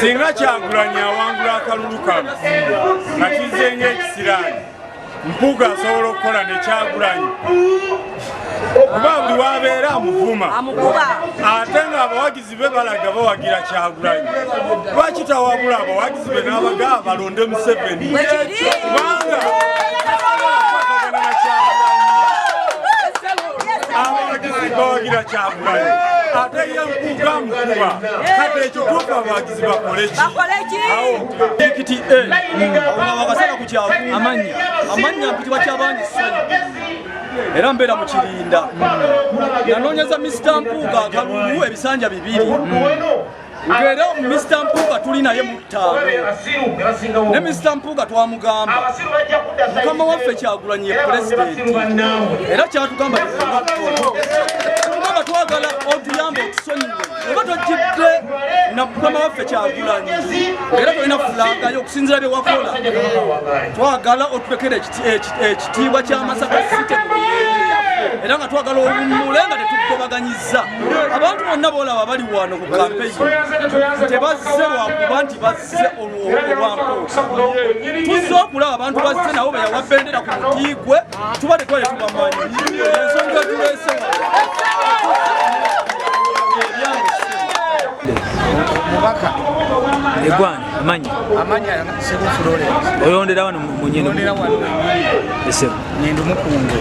Singa kyagulanya awangula akalulu kano akizenga ekisiraani Mpuuga asobola okukola ne kyagulanya kuba buli wabeera amuvuma ate ng'abawagizi be balaga bawagira kyagulanya lwaki tawabula abawagizi be n'abaga balonde Museveni kubanga abawagizi bawagira kyagulanya ate ye Mpuuga mukuba kati ekituufu abawagizi bakole ki wakasala ku kyavu amanya mpitibwa ky'abangi Ssanyu era mbeera mu Kirinda nanoonyeza Mr. Mpuuga akalulu ebisanja 2 ng'era Mr. Mpuuga tuli naye mu 5 ne Mr. Mpuuga twamugamba mukama waffe Kyagulanyi pulezidenti era kyatugamba tugamba twagala otuyambe otusonyiwe oba tojjidde na mukama waffe Kyagulanyi era tolina fulaga y'okusinzira bye wakola twagala otulekere ekitiibwa kya Masaka City era nga twagala olummule nga tetukubaganyiza abantu bonna boolaba bali wano ku kampeyini tebazze lwakuba nti bazze olwampoosa tuzze okulaba abantu bazze nabo beyawa bendera ku mutiigwe tuba tetwale tubamanyi ensonga tuleese Mubaka egwani amanya Seru Florence oyondera wano munyendo esero nyendo mukungu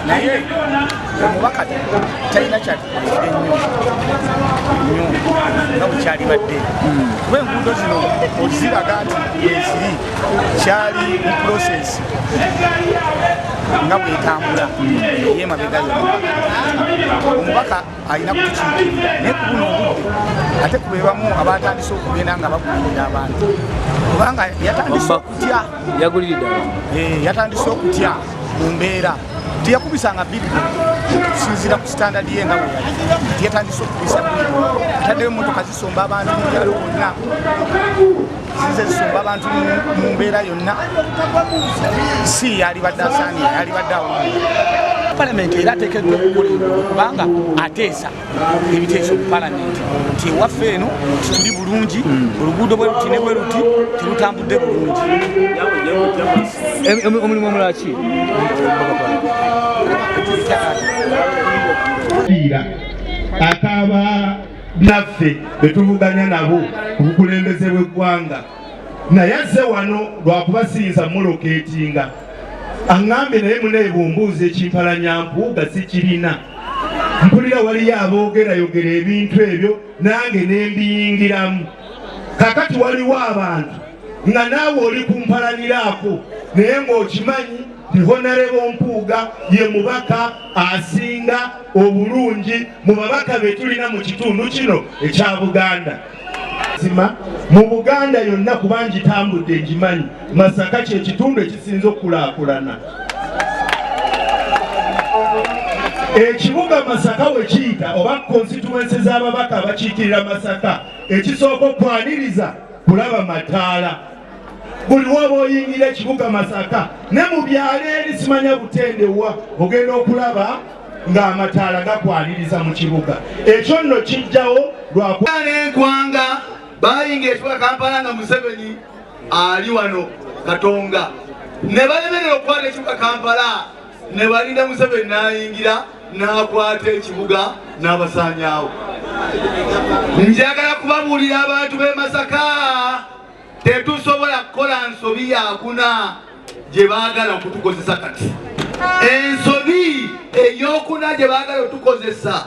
naye Mubaka talina kyati nnyo nga bukyali badde kuba enguudo zino oziraga nti eziri kyali mu process nga bwetambula yemabega yonna omubaka alina kutukiikirira naye ku buno obudde ate kubebamu abatandise okugenda nga bagulirira abantu kubanga yatandise okutya yatandise okutya mu mbeera teyakubisanga birigo okusinziira ku standard ye nga bwe yali yatandise okubisa birigo ataddeyo emmotoka zisomba abantu mu byalo bonna zize zisomba abantu mu mbeera yonna si yali badde asaanira yali badde awo palamenti era ateekeddwa okukola kubanga ateesa ebiteeso mu palamenti nti ewaffe eno tituli bulungi oluguudo bwe luti ne bwe luti terutambudde bulungi omulimu omulaki akaba naffe betuvuganya nabo ku bukulembeze bw'eggwanga naye azze wano lwakubasinza mulokeetinga aŋŋambye naye muneebumbuuza ekimpalanya Mpuuga si kirina mpulira waliyo aboogerayogera ebintu ebyo nange ne mbiyingiramu kakati waliwo abantu nga naawe oli kumpalaniraako naye ng'okimanyi nti Honorable Mpuuga ye mubaka asinga obulungi mu babaka be tulina mu kitundu kino ekya Buganda mu Buganda yonna kuba ngitambudde ngimanyi Masaka kye kitundu ekisinza okukulaakulana ekibuga Masaka we kiyita oba constituency z'ababaka abakiikirira Masaka ekisooka okwaniriza kulaba mataala buli waba oyingira ekibuga Masaka ne mu byalo eri simanya butendewa ogenda okulaba ng'amataala gakwaniriza mu kibuga ekyo nno kijjawo lwakwanga bayinga ekibuga Kampala nga Museveni ali wano Katonga ne balemerera okukwata ekibuga Kampala ne balinda Museveni n'ayingira n'akwata ekibuga n'abasaanyaawo. Njagala kubabuulira abantu b'e Masaka, tetusobola kukola nsobi yakuna gye baagala okutukozesa kati. Ensobi ey'okuna gye baagala otukozesa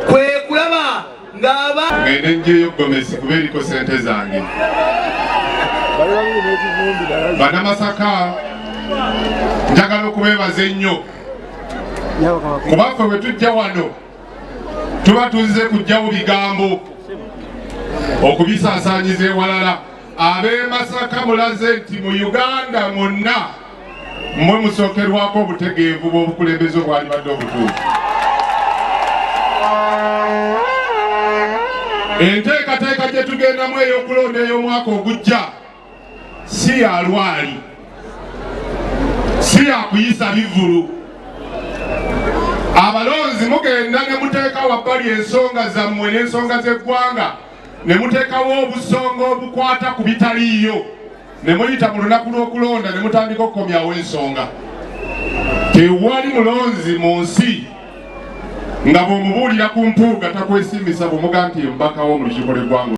kwe kulaba ng'aba ngende njeyo Gomesi kuba eriko sente zange. Bannamasaka njagala okubeebaza ennyo kuba ffe bwe tujja wano tuba tuzze kuggyawo bigambo okubisaasaanyiza ewalala. Ab'e Masaka mulaze nti mu Uganda mwonna mmwe musookerwako obutegeevu bw'obukulembeze obwali badde obutuufu. Enteekateeka gye tugendamu ey'okulonda ey'omwaka ogujja si ya lwali, si ya kuyisa bivulu. Abalonzi mugenda ne muteeka wabbali ensonga zammwe n'ensonga z'eggwanga, ne muteekawo obusonga obukwata ku bitaliiyo, ne muyita mu lunaku lw'okulonda ne mutandika okukomyawo ensonga. Tewali mulonzi mu nsi nga bw'omubuulira ku Mpuuga takwesiimisa bw'omuga nti mbakawo mu lukiiko lw'eggwanga.